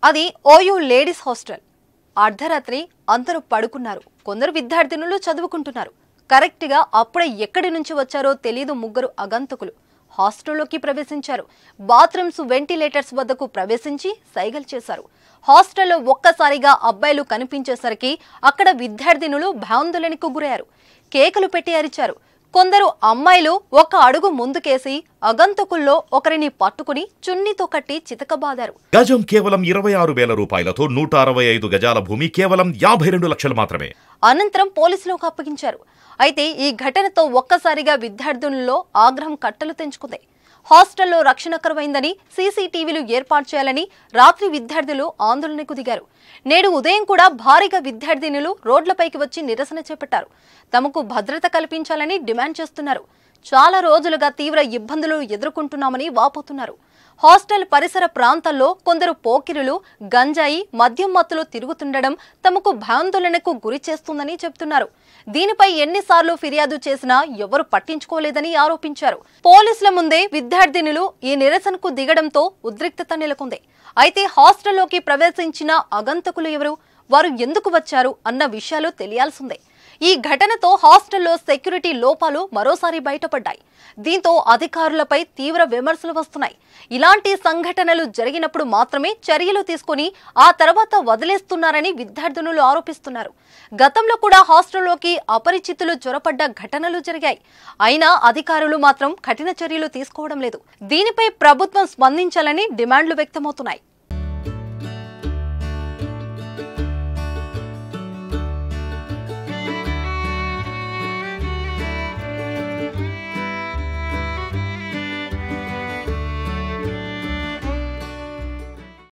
అది OU ladies hostel. అర్ధరాత్రి అందరూ పడుకున్నారు. కొందరు విద్యార్థినులు చదువుకుంటున్నారు. కరెక్ట్గా అప్పుడే ఎక్కడి నుంచి వచ్చారో తెలియదు ముగ్గురు అగంతకులు హాస్టల్లోకి ప్రవేశించారు. బాత్రూమ్స్, వెంటిలేటర్స్ వద్దకు ప్రవేశించి సైగలు చేశారు. హాస్టల్లో ఒక్కసారిగా అబ్బాయిలు కనిపించేసరికి అక్కడ విద్యార్థినులు భయాందోళనకు గురయ్యారు. కేకలు పెట్టి అరిచారు. కొందరు అమ్మాయిలు ఒక అడుగు ముందుకేసి అగంతకుల్లో ఒకరిని పట్టుకుని చున్నీతో కట్టి చితకబాదారు. గజం కేవలం 26,000 రూపాయలతో 165 గజాల భూమి కేవలం 52 లక్షలు మాత్రమే. అనంతరం పోలీసులకు అప్పగించారు. అయితే ఈ ఘటనతో ఒక్కసారిగా విద్యార్థులలో ఆగ్రహం కట్టలు తెంచుకుంది. హాస్టల్లో రక్షణ కరువైందని సీసీటీవీలు ఏర్పాటు చేయాలని రాత్రి విద్యార్థులు ఆందోళనకు దిగారు. నేడు ఉదయం కూడా భారీగా విద్యార్థినులు రోడ్లపైకి వచ్చి నిరసన చేపట్టారు. తమకు భద్రత కల్పించాలని డిమాండ్ చేస్తున్నారు. చాలా రోజులుగా తీవ్ర ఇబ్బందులు ఎదుర్కొంటున్నామని వాపోతున్నారు. హాస్టల్ పరిసర ప్రాంతాల్లో కొందరు పోకిరులు గంజాయి, మద్యం మత్తులో తిరుగుతుండడం తమకు భయాందోళనకు గురి చేస్తుందని చెబుతున్నారు. దీనిపై ఎన్నిసార్లు ఫిర్యాదు చేసినా ఎవరు పట్టించుకోలేదని ఆరోపించారు. పోలీసుల ముందే విద్యార్థినులు ఈ నిరసనకు దిగడంతో ఉద్రిక్తత నెలకొంది. అయితే హాస్టల్లోకి ప్రవేశించిన అగంతకులు ఎవరు, వారు ఎందుకు వచ్చారు అన్న విషయాలు తెలియాల్సిందే. ఈ ఘటనతో హాస్టల్లో సెక్యూరిటీ లోపాలు మరోసారి బయటపడ్డాయి. దీంతో అధికారులపై తీవ్ర విమర్శలు వస్తున్నాయి. ఇలాంటి సంఘటనలు జరిగినప్పుడు మాత్రమే చర్యలు తీసుకుని ఆ తర్వాత వదిలేస్తున్నారని విద్యార్థినులు ఆరోపిస్తున్నారు. గతంలో కూడా హాస్టల్లోకి అపరిచితులు చొరపడ్డ ఘటనలు జరిగాయి. అయినా అధికారులు మాత్రం కఠిన చర్యలు తీసుకోవడం లేదు. దీనిపై ప్రభుత్వం స్పందించాలని డిమాండ్లు వ్యక్తమవుతున్నాయి.